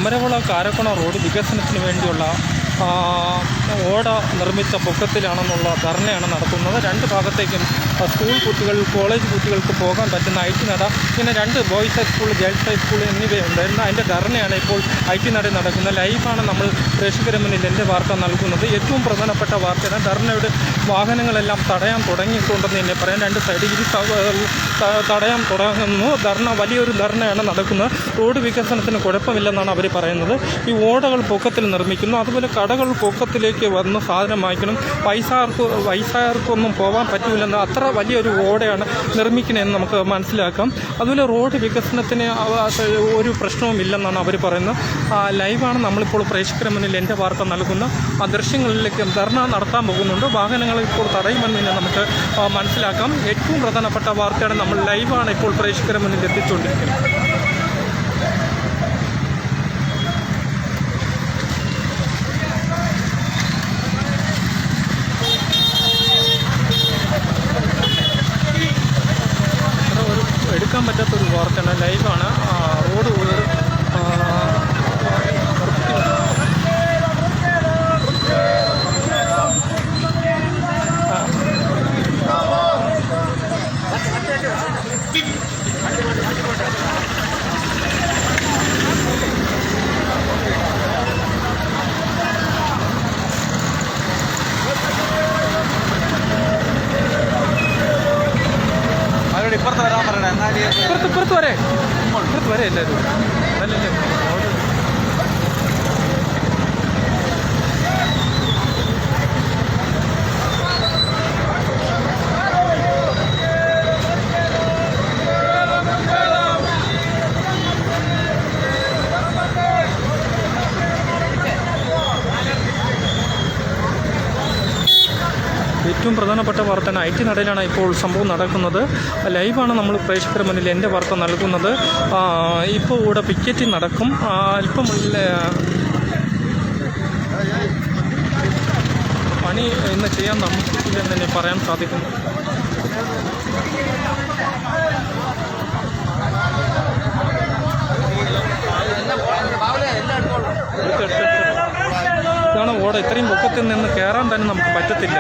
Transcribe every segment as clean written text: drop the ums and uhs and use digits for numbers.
Amaravila കാരക്കുണ road വികസനത്തിന് വേണ്ടിയുള്ള ഓട നിർമ്മിച്ച പൊക്കത്തിലാണെന്നുള്ള ധർണയാണ് നടത്തുന്നത്. രണ്ട് ഭാഗത്തേക്കും സ്കൂൾ കുട്ടികൾ, കോളേജ് കുട്ടികൾക്ക് പോകാൻ പറ്റുന്ന IT നട, പിന്നെ 2 ബോയ്സ് ഹൈസ്കൂൾ, ഗേൾസ് ഹൈസ്കൂൾ എന്നിവയുണ്ടായിരുന്നു. അതിൻ്റെ ധർണയാണ് ഇപ്പോൾ IT നടയിൽ നടക്കുന്നത്. ലൈവാണ് നമ്മൾ പ്രേക്ഷകരുടെ മുന്നിൽ എൻ്റെ വാർത്ത നൽകുന്നത്. ഏറ്റവും പ്രധാനപ്പെട്ട വാർത്തയാണ്. ധർണയുടെ വാഹനങ്ങളെല്ലാം തടയാൻ തുടങ്ങിയിട്ടുണ്ടെന്ന് തന്നെ പറയാം. 2 സൈഡിൽ തടയാൻ തുടങ്ങുന്നു. വലിയൊരു ധർണയാണ് നടക്കുന്നത്. റോഡ് വികസനത്തിന് കുഴപ്പമില്ലെന്നാണ് അവർ പറയുന്നത്. ഈ ഓടകൾ പൊക്കത്തിൽ നിർമ്മിക്കുന്നു, അതുപോലെ കടകൾ പൊക്കത്തിലേക്ക് വന്ന് സാധനം വാങ്ങിക്കണം. വയസ്സായവർക്കൊന്നും പോകാൻ പറ്റില്ലെന്ന് അത്ര വലിയൊരു ഓടയാണ് നിർമ്മിക്കണമെന്ന് നമുക്ക് മനസ്സിലാക്കാം. അതുപോലെ റോഡ് വികസനത്തിന് ഒരു പ്രശ്നവുമില്ലെന്നാണ് അവർ പറയുന്നത്. ലൈവാണ് നമ്മളിപ്പോൾ പ്രേക്ഷകരുടെ മുന്നിൽ എൻ്റെ വാർത്ത നൽകുന്ന ദൃശ്യങ്ങളിലേക്ക് ധർണ നടത്താൻ പോകുന്നുണ്ട്. വാഹനങ്ങൾ ഇപ്പോൾ തടയുമെന്ന് തന്നെ നമുക്ക് മനസ്സിലാക്കാം. ഏറ്റവും പ്രധാനപ്പെട്ട വാർത്തയാണ്. നമ്മൾ ലൈവാണ് ഇപ്പോൾ പ്രേക്ഷകരുടെ മുന്നിൽ എത്തിച്ചുകൊണ്ടിരിക്കുന്നത്. എടുക്കാൻ പറ്റാത്തൊരു വാർത്തയാണ്. ലൈവാണ്. റോഡ് ഇപ്പുറത്ത് വരാൻ പറയണേ. ഇപ്പുറത്ത് വരെ എല്ലാവരും അതല്ലേ ഏറ്റവും പ്രധാനപ്പെട്ട വാർത്തയാണ്. IT നടയിലാണ് ഇപ്പോൾ സംഭവം നടക്കുന്നത്. ലൈവാണ് നമ്മൾ പ്രേക്ഷകരുടെ മുന്നിൽ എൻ്റെ വാർത്ത നൽകുന്നത്. ഇപ്പോൾ ഇവിടെ പിക്കറ്റിംഗ് നടക്കും. അല്പം പണി ഇന്ന് ചെയ്യാൻ നമുക്കില്ലെന്ന് തന്നെ പറയാൻ സാധിക്കുന്നു. ഇതാണ് ഓട. ഇത്രയും പൊക്കത്തിൽ നിന്ന് കയറാൻ തന്നെ നമുക്ക് പറ്റത്തില്ല.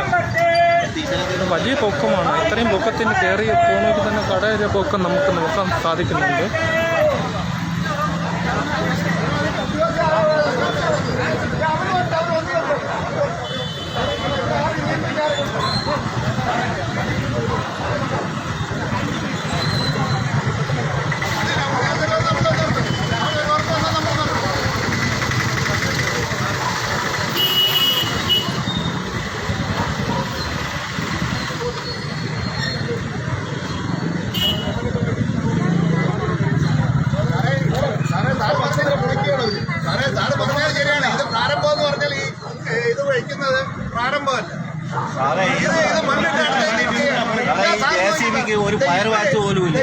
വലിയ പൊക്കമാണ്. ഇത്രയും പൊക്കത്തിൽ കയറി പോകണമെങ്കിൽ തന്നെ കടയുടെ പൊക്കം നമുക്ക് നോക്കാൻ സാധിക്കുന്നുണ്ട്. JCBക്ക് ഒരു ഫയർ വാച്ച് പോലും ഇല്ല.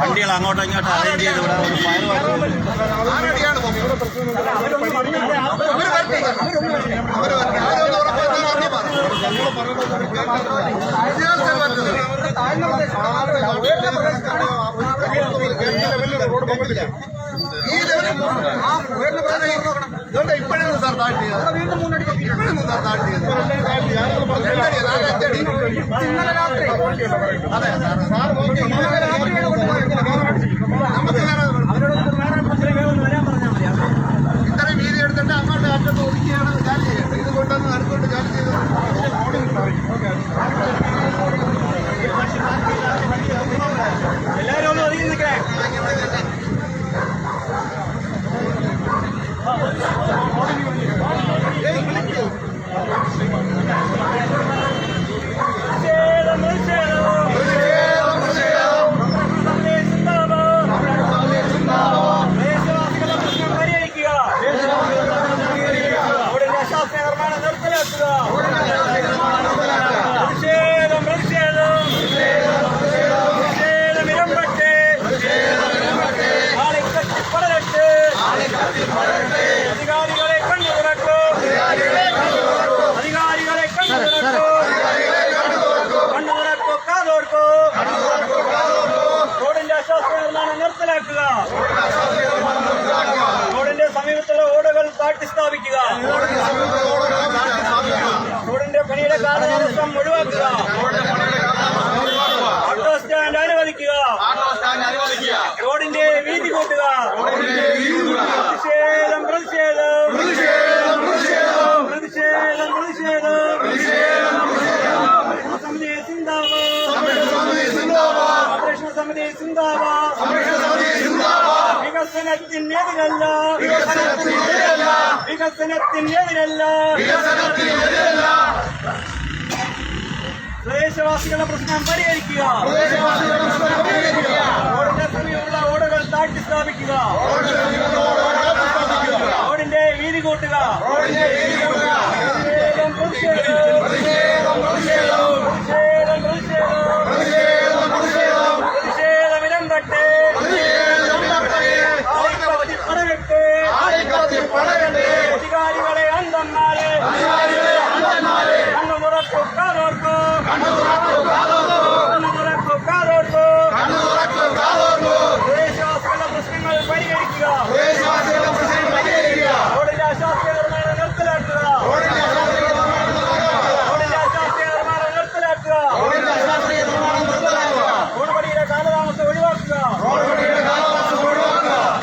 വണ്ടികൾ അങ്ങോട്ടും ഇങ്ങോട്ടും അറേഞ്ച് ചെയ്ത് വിടാൻ ഒരു ഫയർ വാച്ച് പോലും ഇപ്പോഴാണ് സാർ താഴ്ത്തിയത്. സാർ താഴ്ത്തിയത് അതെ സാർ നോക്കി ഇത്രയും വീതി എടുത്തിട്ട് അങ്ങോട്ട് അറ്റത്ത് ഒതുക്കിയാണ് ജാലി ചെയ്യേണ്ടത്. ഇത് കൊണ്ടൊന്ന് അടുത്തോട്ട് ജാലി ചെയ്ത് എല്ലാവരും ഒന്ന് ഒതുങ്ങി നിൽക്കേ. റോഡിന്റെ അശാസ്ത്ര നിർമ്മാണം നിർത്തലാക്കുക. താഴ്ത്തി സ്ഥാപിക്കുക. റോഡിന്റെ പണിയുടെ കാലതാമസം ഒഴിവാക്കുക. ഓട്ടോ സ്റ്റാൻഡ് അനുവദിക്കുക. റോഡിന്റെ വീതി കൂട്ടുക. പ്രതിഷേധം പ്രതിഷേധം പ്രതിഷേധം പ്രതിഷേധം സമിതി സിന്ദാബാദ്. സംരക്ഷണ സമിതി സിന്ദാബാദ്. വികസനത്തിനെതിരല്ല വികസനത്തിനെതിരല്ല. പ്രദേശവാസികളുടെ പ്രശ്നം പരിഹരിക്കുക. റോഡിന്റെ സമീപമുള്ള ഓടുകൾ താഴ്ത്തി സ്ഥാപിക്കുക. റോഡിന്റെ വീതി കൂട്ടുക. പ്രതിഷേധമിരം തട്ടെ അധികാരികളെ അന്തന്മാരെ കണ്ണുമുറക്കൊക്കാതോർക്കോ പ്രദേശവാസികളുടെ പ്രശ്നങ്ങൾ പരിഹരിക്കുക. റോഡിന്റെ അശാസ്ത്രീയ നിർമ്മാണം നിർത്തലാക്കുക. റോഡ് പണിയുടെ കാലതാമസം ഒഴിവാക്കുക.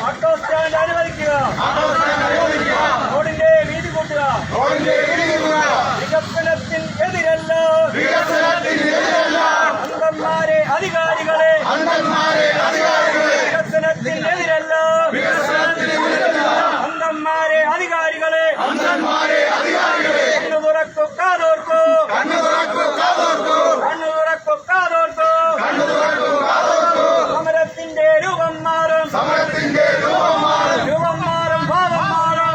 ഓട്ടോ സ്റ്റാൻഡ് അനുവദിക്കുക. റോഡിന്റെ വീതി കൂട്ടുക. വികസനത്തിനെതിരല്ല അന്തന്മാരെ അധികാരികളെ വികസനത്തിനെതിരല്ല അന്തന്മാരെ അധികാരികളെ കണ്ണു തുറക്കൊക്കാതോർക്കോ സമരത്തിന്റെ രൂപം മാറും ഭാവം മാറും.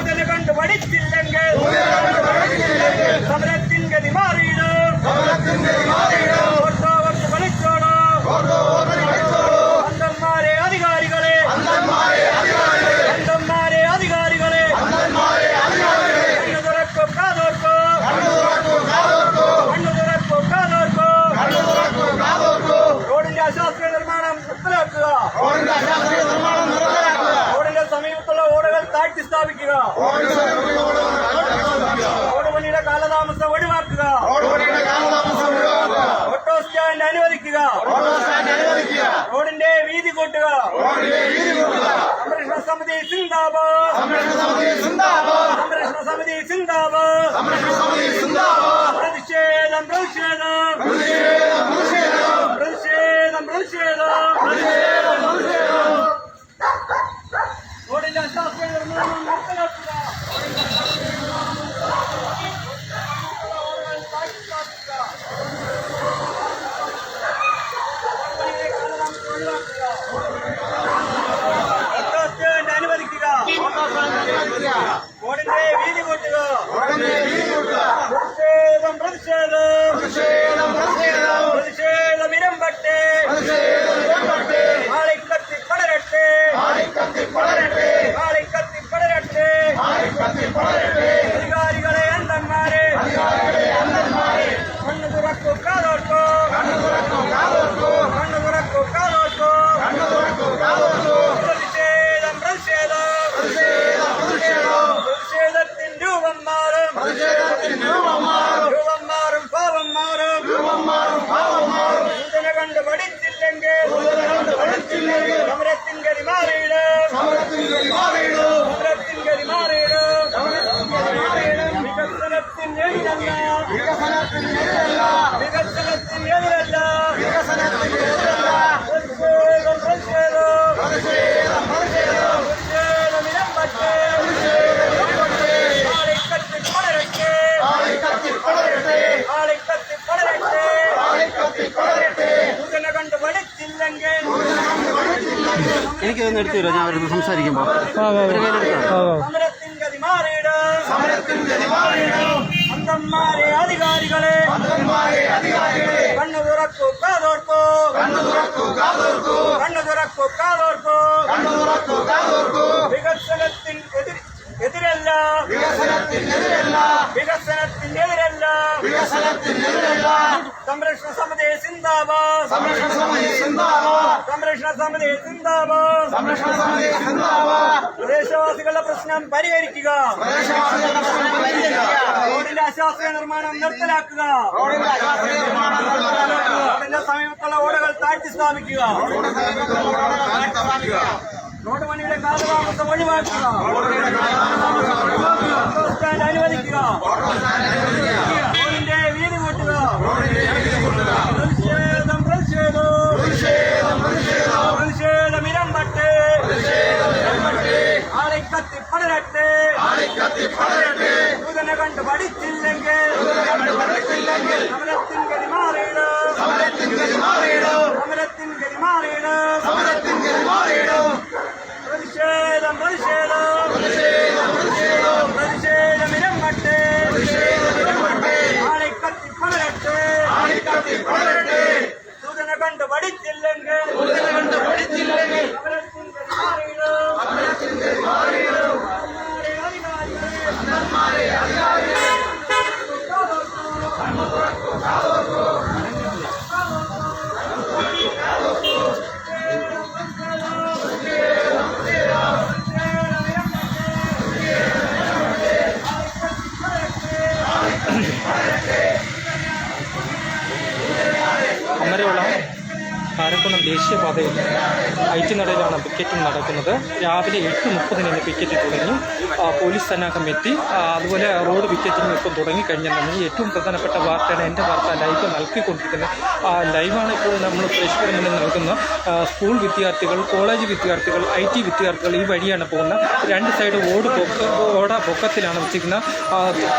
ഇതിനെ കണ്ടു പഠിച്ചില്ലെങ്കിൽ സമരത്തിൻ ഗതി മാറിയിടും. ഓർത്തോവർക്ക് കളിച്ചോടോ അന്തന്മാരെ അധികാരികളെ കണ്ണു തുറക്കൊക്കാതോർക്കോ റോഡിന്റെ അശാസ്ത്രീയ നിർമ്മാണം നിർത്തലാക്കുക. റോഡിന്റെ സമീപത്തുള്ള ഓടുകൾ താഴ്ത്തി സ്ഥാപിക്കുക. റോഡ് പണിയുടെ കാലതാമസം ഒഴിവാക്കുക. ഓട്ടോ സ്റ്റാൻഡ് അനുവദിക്കുക. റോഡിന്റെ വീതി കൂട്ടുക. സംരക്ഷണ സമിതി സിന്ദാബാദ്. സംരക്ഷണ സമിതി സിന്ദാബാദ്. പ്രതിഷേധം പ്രതിഷേധം പ്രതിഷേധം റോഡിന്റെ അശാസ്ത്രീയ നിർമ്മാണം നിർത്തലാക്കുക. ഓട്ടോ സ്റ്റാൻഡ് അനുവദിക്കുക. റോഡിന്റെ വീതി കൂട്ടുക. പ്രതിഷേധമിരം പട്ടെ ആളിക്കത്തി പടരട്ടെ അധികാരികളെ അന്തന്മാരെ കണ്ണു തുറക്കൊക്കാതോർക്കോ പ്രതിഷേധത്തിൻ രൂപം മാറും ഭാവം മാറും. ഇതിനെ കണ്ട് പഠിച്ചില്ലെങ്കിൽ സമരത്തിൻ ഗതി മാറിയിടും. വികസനത്തിനെതിരല്ല പ്രതിഷേധമിരം പറ്റേ ആളിക്കത്തി പടരട്ടെ ഇതിനെ കണ്ട് പഠിച്ചില്ലെങ്കിൽ എനിക്ക് എടുത്തു തരുമോ? ഞാൻ അവരോട് സംസാരിക്കുമ്പോൾ സമരത്തിൻ ഗതി മാറിയിടും. അന്തന്മാരെ അധികാരികളെ കണ്ണു തുറക്കൂ കാതോർക്കോ വികസനത്തിനെതിരല്ല വികസനത്തിനെതിരല്ല സംരക്ഷണ സമിതി സിന്ദാബാദ്. സംരക്ഷണ സമിതി സിന്ദാബാദ്. പ്രദേശവാസികളുടെ പ്രശ്നം പരിഹരിക്കുക. റോഡിന്റെ അശാസ്ത്രീയ നിർമ്മാണം നിർത്തലാക്കുക. റോഡിന്റെ സമീപത്തുള്ള ഓടകൾ താഴ്ത്തി സ്ഥാപിക്കുക. റോഡ് പണിയുടെ കാലതാമസം ഒഴിവാക്കുക. ഓട്ടോ സ്റ്റാൻഡ് അനുവദിക്കുക. റോഡിന്റെ വീതി കൂട്ടുക. പ്രതിഷേധം ഇരമ്പട്ടെ. ആളിക്കത്തി പടരട്ടെ. സൂചന കണ്ട് പഠിച്ചില്ലെങ്കിൽ സമരത്തിൻ ഗതി മാറിയിടും. പ്രതിഷേധം ഇരമ്പട്ടെ. ആളിക്കത്തി പടരട്ടെ. സൂചന കണ്ട് പഠിച്ചില്ലെങ്കിൽ സമരത്തിൻ ഗതി മാറിയിടും. അമരവിള കാരക്കുളം ദേശീയപാതയിൽ ഐറ്റിനടയിലാണ് പിക്കറ്റിംഗ് നടക്കുന്നത്. രാവിലെ 8:30 പിക്കറ്റ് തുടങ്ങി. പോലീസ് സന്നാഹം എത്തി. അതുപോലെ റോഡ് പിക്കറ്റിംഗ് ഇപ്പം തുടങ്ങിക്കഴിഞ്ഞാൽ ഏറ്റവും പ്രധാനപ്പെട്ട വാർത്തയാണ് എൻ്റെ വാർത്ത ലൈവ് നൽകിക്കൊണ്ടിരിക്കുന്നത്. ലൈവാണ് ഇപ്പോൾ നമ്മൾ പ്രേക്ഷകർ മുന്നിൽ നൽകുന്ന. സ്കൂൾ വിദ്യാർത്ഥികൾ, കോളേജ് വിദ്യാർത്ഥികൾ, IT വിദ്യാർത്ഥികൾ ഈ വഴിയാണ് പോകുന്നത്. രണ്ട് സൈഡ് ഓട പൊക്കത്തിലാണ് വെച്ചിരിക്കുന്നത്.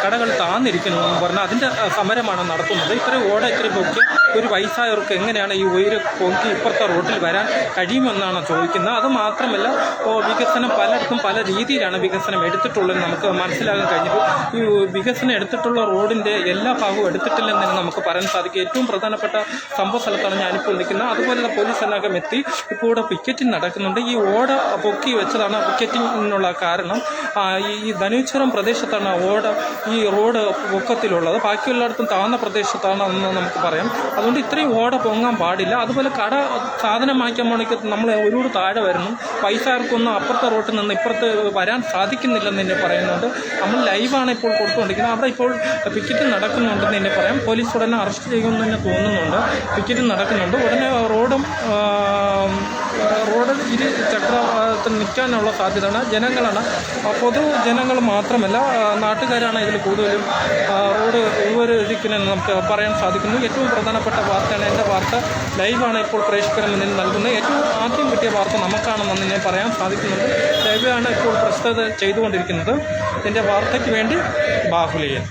കടകൾ താന്നിരിക്കണമെന്ന് പറഞ്ഞാൽ അതിൻ്റെ സമരമാണ് നടത്തുന്നത്. ഇത്രയും ഓട ഇത്രയും പൊക്കി ഒരു വയസ്സായവർക്ക് എങ്ങനെയാണ് ഈ ഉയരം പൊക്കി ഇപ്പുറത്തെ റോഡിൽ വരാൻ കഴിയുമെന്നാണ് ചോദിക്കുന്നത്. അത് മാത്രമല്ല വികസനം പലയിടത്തും പല രീതിയിലാണ് വികസനം എടുത്തിട്ടുള്ളത് നമുക്ക് മനസ്സിലാക്കാൻ കഴിഞ്ഞത്. ഈ വികസനം എടുത്തിട്ടുള്ള റോഡിൻ്റെ എല്ലാ ഭാഗവും എടുത്തിട്ടില്ലെന്ന് തന്നെ നമുക്ക് പറയാൻ സാധിക്കും. ഏറ്റവും പ്രധാനപ്പെട്ട സംഭവ സ്ഥലത്താണ് ഞാനിപ്പോൾ നിൽക്കുന്നത്. അതുപോലെ തന്നെ പോലീസ് സന്നാഹം എത്തി. ഇപ്പോൾ ഇവിടെ പിക്കറ്റിംഗ് നടക്കുന്നുണ്ട്. ഈ ഓട പൊക്കി വെച്ചതാണ് പിക്കറ്റിങ്ങിനുള്ള കാരണം. ഈ ധനുശ്വരം പ്രദേശത്താണ് ഈ റോഡ് പൊക്കത്തിലുള്ളത്. ബാക്കിയുള്ളിടത്തും താഴ്ന്ന പ്രദേശത്താണ് എന്ന് നമുക്ക് പറയാം. അതുകൊണ്ട് ഇത്രയും ഓട പൊങ്ങാൻ പാടില്ല. അതുപോലെ കട സാധനം വാങ്ങിക്കാൻ പോണെങ്കിൽ നമ്മൾ ഒരുപാട് താഴെ വരുന്നു. പൈസക്കാർക്കൊന്നും അപ്പുറത്തെ റോട്ടിൽ നിന്ന് ഇപ്പുറത്ത് വരാൻ സാധിക്കുന്നില്ലെന്ന് തന്നെ പറയുന്നുണ്ട്. നമ്മൾ ലൈവാണ് ഇപ്പോൾ കൊടുത്തുകൊണ്ടിരിക്കുന്നത്. അവിടെ ഇപ്പോൾ പിക്കറ്റ് നടക്കുന്നുണ്ടെന്ന് തന്നെ പറയാം. പോലീസ് ഉടനെ അറസ്റ്റ് ചെയ്യുമെന്ന് തന്നെ തോന്നുന്നുണ്ട്. പിക്കറ്റ് നടക്കുന്നുണ്ട്. ഉടനെ റോഡ് ഇരു ചക്രത്തിൽ നിൽക്കാനുള്ള സാധ്യതയാണ്. ജനങ്ങളാണ്, പൊതുജനങ്ങൾ മാത്രമല്ല നാട്ടുകാരാണ് ഇതിൽ കൂടുതലും റോഡ് ഉപകരിക്കുന്നതെന്ന് നമുക്ക് പറയാൻ സാധിക്കുന്നു. ഏറ്റവും പ്രധാനപ്പെട്ട വാർത്തയാണ് എൻ്റെ വാർത്ത. ലൈവാണ് ഇപ്പോൾ പ്രേക്ഷകർ മുന്നിൽ നൽകുന്നത്. ഏറ്റവും ആദ്യം കിട്ടിയ വാർത്ത നമുക്കാണെന്ന് ഞാൻ പറയാൻ സാധിക്കുന്നുണ്ട്. ലൈവാണ് ഇപ്പോൾ പ്രസ്തുത ചെയ്തുകൊണ്ടിരിക്കുന്നത്. എൻ്റെ വാർത്തയ്ക്ക് വേണ്ടി ബാഹുലിയൻ.